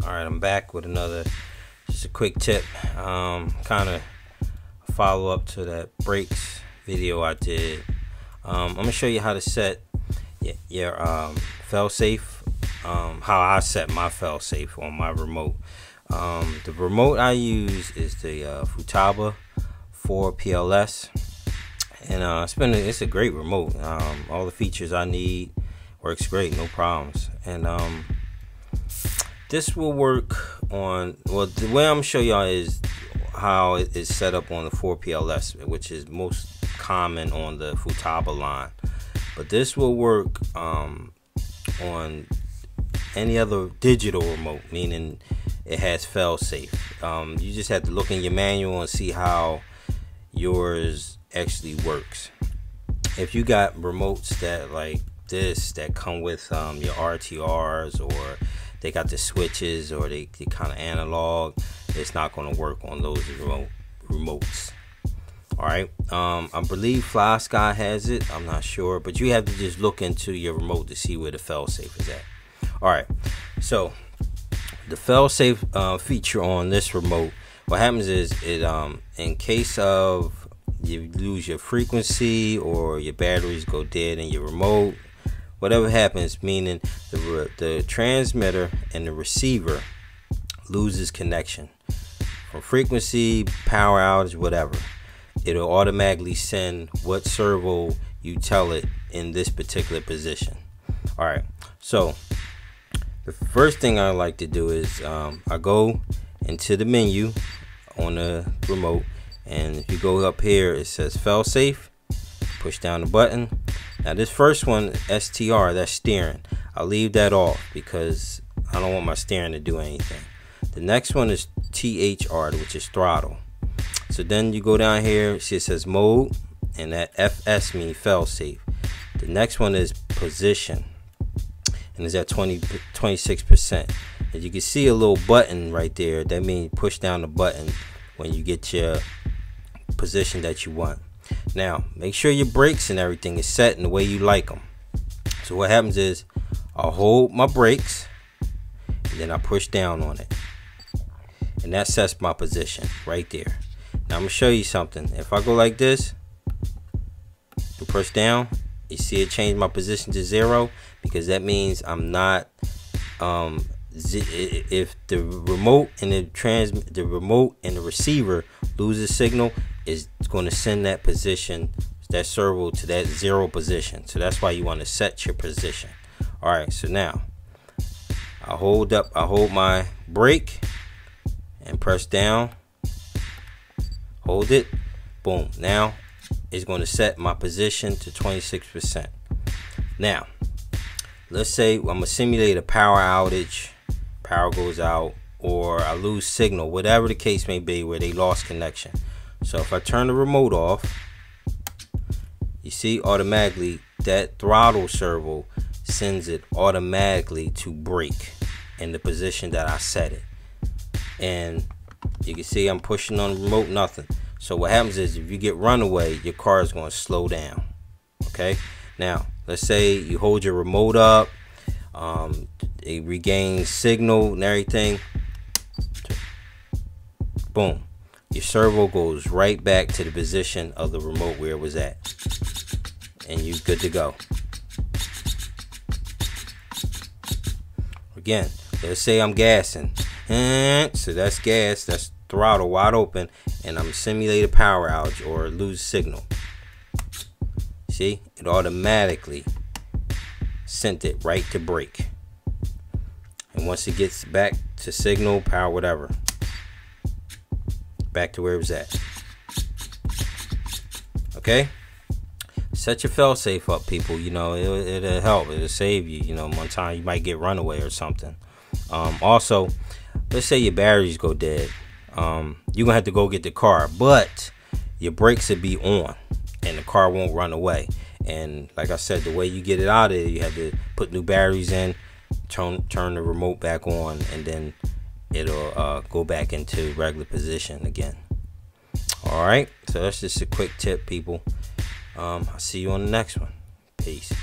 Alright, I'm back with another, just a quick tip, kind of follow up to that brakes video I did. I'm going to show you how to set your failsafe, how I set my failsafe on my remote. The remote I use is the Futaba 4 PLS, and it's a great remote. All the features I need, works great, no problems. And this will work on, well, the way I'm gonna show y'all is how it is set up on the 4 PLS, which is most common on the Futaba line. But this will work on any other digital remote, meaning it has failsafe. You just have to look in your manual and see how yours actually works. If you got remotes that like this that come with your RTRs, or they got the switches, or they kind of analog, it's not going to work on those remotes. Alright, I believe Fly Sky has it, I'm not sure, but you have to just look into your remote to see where the failsafe is at. Alright, so the failsafe feature on this remote, what happens is it in case of you lose your frequency or your batteries go dead in your remote, whatever happens, meaning the transmitter and the receiver loses connection from frequency, power outage, whatever, it'll automatically send what servo you tell it in this particular position. Alright, so the first thing I like to do is I go into the menu on the remote, and if you go up here, it says failsafe, push down the button. Now this first one, STR, that's steering, I'll leave that off because I don't want my steering to do anything. The next one is THR, which is throttle. So then you go down here, see it says mode, and that FS means failsafe. The next one is position, and it's at 26%. As you can see a little button right there, that means push down the button when you get your position that you want. Now make sure your brakes and everything is set in the way you like them. So what happens is I'll hold my brakes and then I push down on it, and that sets my position right there. Now I'm gonna show you something. If I go like this and push down, you see it change my position to 0, because that means I'm not if the remote and the remote and the receiver loses signal, is going to send that position, that servo, to that 0 position. So that's why you want to set your position. All right, so now I hold my brake and press down, hold it, boom. Now it's going to set my position to 26%. Now let's say I'm gonna simulate a power outage, power goes out, or I lose signal, whatever the case may be, where they lost connection. So if I turn the remote off, you see automatically that throttle servo sends it automatically to brake in the position that I set it. And you can see I'm pushing on the remote, nothing. So what happens is if you get runaway, your car is going to slow down. Okay, now let's say you hold your remote up, it regains signal and everything, boom, your servo goes right back to the position of the remote where it was at, and you're good to go. Again, let's say I'm gassing, so that's gas, that's throttle wide open, and I'm simulating a power outage or lose signal. See, it automatically sent it right to brake, and once it gets back to signal, power, whatever, back to where it was at. Okay, set your failsafe up, people. You know, it'll help, it'll save you. You know, one time you might get runaway or something. Also, let's say your batteries go dead, you're gonna have to go get the car, but your brakes will be on and the car won't run away. And like I said, the way you get it out of there, you have to put new batteries in, turn the remote back on, and then it'll go back into regular position again. Alright, so that's just a quick tip, people. I'll see you on the next one. Peace.